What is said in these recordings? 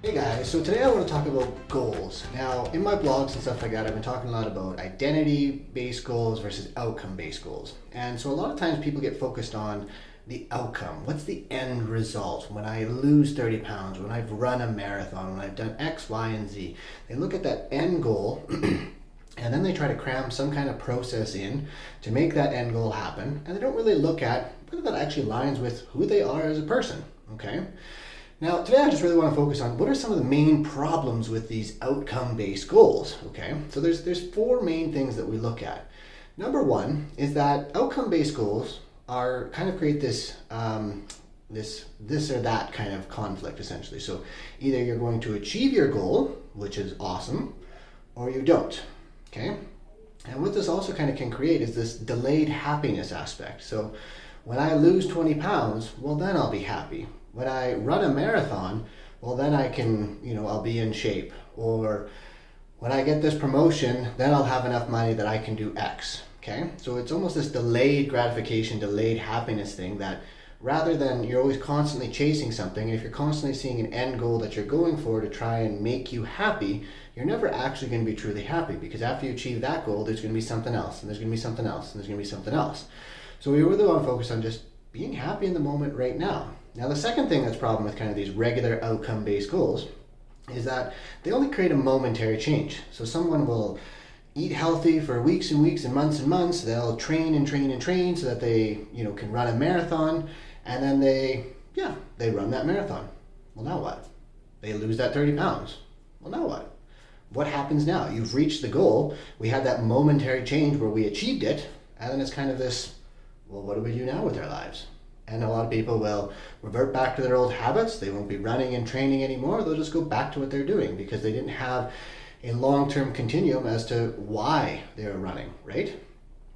Hey guys, so today I want to talk about goals. Now, in my blogs and stuff like that, I've been talking a lot about identity-based goals versus outcome-based goals. And so a lot of times people get focused on the outcome. What's the end result? When I lose 30 pounds, when I've run a marathon, when I've done X, Y, and Z. They look at that end goal and then they try to cram some kind of process in to make that end goal happen. And they don't really look at whether that actually aligns with who they are as a person, okay? Now, today I just really want to focus on what are some of the main problems with these outcome-based goals, okay? So there's four main things that we look at. Number one is that outcome-based goals are kind of create this this or that kind of conflict, essentially. So either you're going to achieve your goal, which is awesome, or you don't, okay? And what this also kind of can create is this delayed happiness aspect. So when I lose 20 pounds, well, then I'll be happy. When I run a marathon, well, then I can, I'll be in shape. Or when I get this promotion, then I'll have enough money that I can do X, okay? So it's almost this delayed gratification, delayed happiness thing that rather than you're always constantly chasing something, if you're constantly seeing an end goal that you're going for to try and make you happy, you're never actually going to be truly happy, because after you achieve that goal, there's going to be something else, and there's going to be something else, and there's going to be something else. So we really want to focus on just being happy in the moment right now. Now, the second thing that's a problem with kind of these regular outcome-based goals is that they only create a momentary change. So someone will eat healthy for weeks and weeks and months. They'll train and train and train so that they, can run a marathon, and then they run that marathon. Well, now what? They lose that 30 pounds. Well, now what? What happens now? You've reached the goal. We had that momentary change where we achieved it, and then it's kind of this, well, what do we do now with our lives? And a lot of people will revert back to their old habits. They won't be running and training anymore. They'll just go back to what they're doing because they didn't have a long-term continuum as to why they're running, right?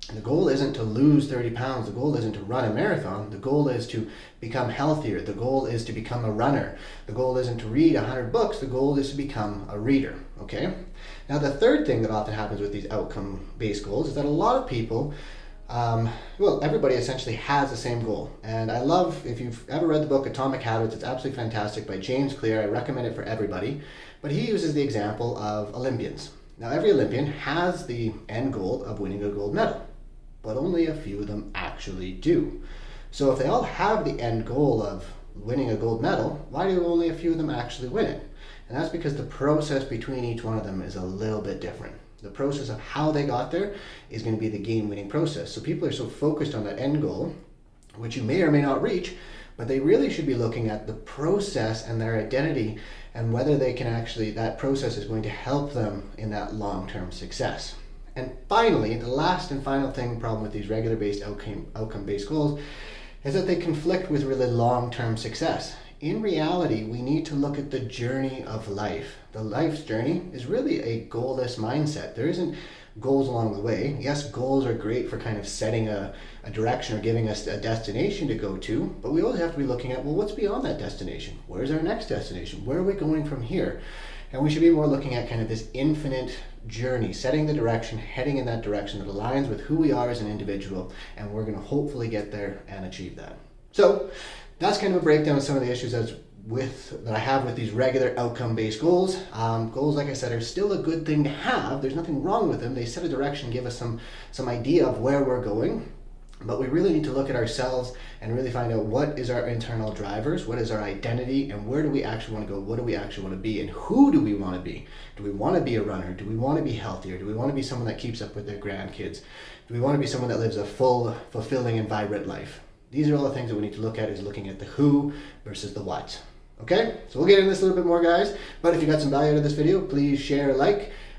And the goal isn't to lose 30 pounds. The goal isn't to run a marathon. The goal is to become healthier. The goal is to become a runner. The goal isn't to read 100 books. The goal is to become a reader, okay? Now, the third thing that often happens with these outcome-based goals is that a lot of people everybody essentially has the same goal. And I love, if you've ever read the book Atomic Habits, it's absolutely fantastic by James Clear. I recommend it for everybody. But he uses the example of Olympians. Now, every Olympian has the end goal of winning a gold medal, but only a few of them actually do. So if they all have the end goal of winning a gold medal, why do only a few of them actually win it? And that's because the process between each one of them is a little bit different. The process of how they got there is going to be the game-winning process. So people are so focused on that end goal, which you may or may not reach, but they really should be looking at the process and their identity and whether they can actually, that process is going to help them in that long-term success. And finally, the last and final problem with these regular-based outcome-based goals is that they conflict with really long-term success. In reality, we need to look at the journey of life. The life's journey is really a goalless mindset. There isn't goals along the way. Yes, goals are great for kind of setting a direction or giving us a destination to go to, but we always have to be looking at, well, what's beyond that destination? Where's our next destination? Where are we going from here? And we should be more looking at kind of this infinite journey, setting the direction, heading in that direction that aligns with who we are as an individual, and we're going to hopefully get there and achieve that. So that's kind of a breakdown of some of the issues that I have with these regular outcome-based goals. Goals, like I said, are still a good thing to have. There's nothing wrong with them. They set a direction, give us some idea of where we're going. But we really need to look at ourselves and really find out what is our internal drivers, what is our identity, and where do we actually want to go, what do we actually want to be, and who do we want to be? Do we want to be a runner? Do we want to be healthier? Do we want to be someone that keeps up with their grandkids? Do we want to be someone that lives a full, fulfilling, and vibrant life? These are all the things that we need to look at, is looking at the who versus the what. Okay, so we'll get into this a little bit more, guys. But if you got some value out of this video, please share,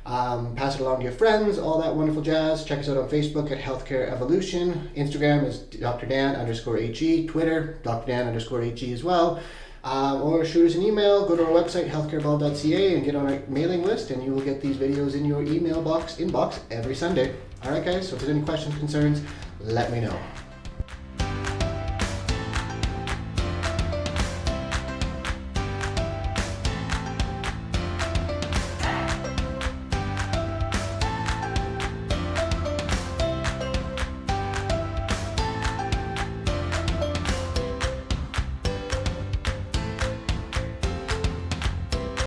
pass it along to your friends, all that wonderful jazz. Check us out on Facebook at Healthcare Evolution. Instagram is drdan_HE. Twitter, drdan_HE as well. Or shoot us an email. Go to our website, healthcareevolve.ca, and get on our mailing list, and you will get these videos in your inbox every Sunday. All right, guys, so if there's any questions, concerns, let me know.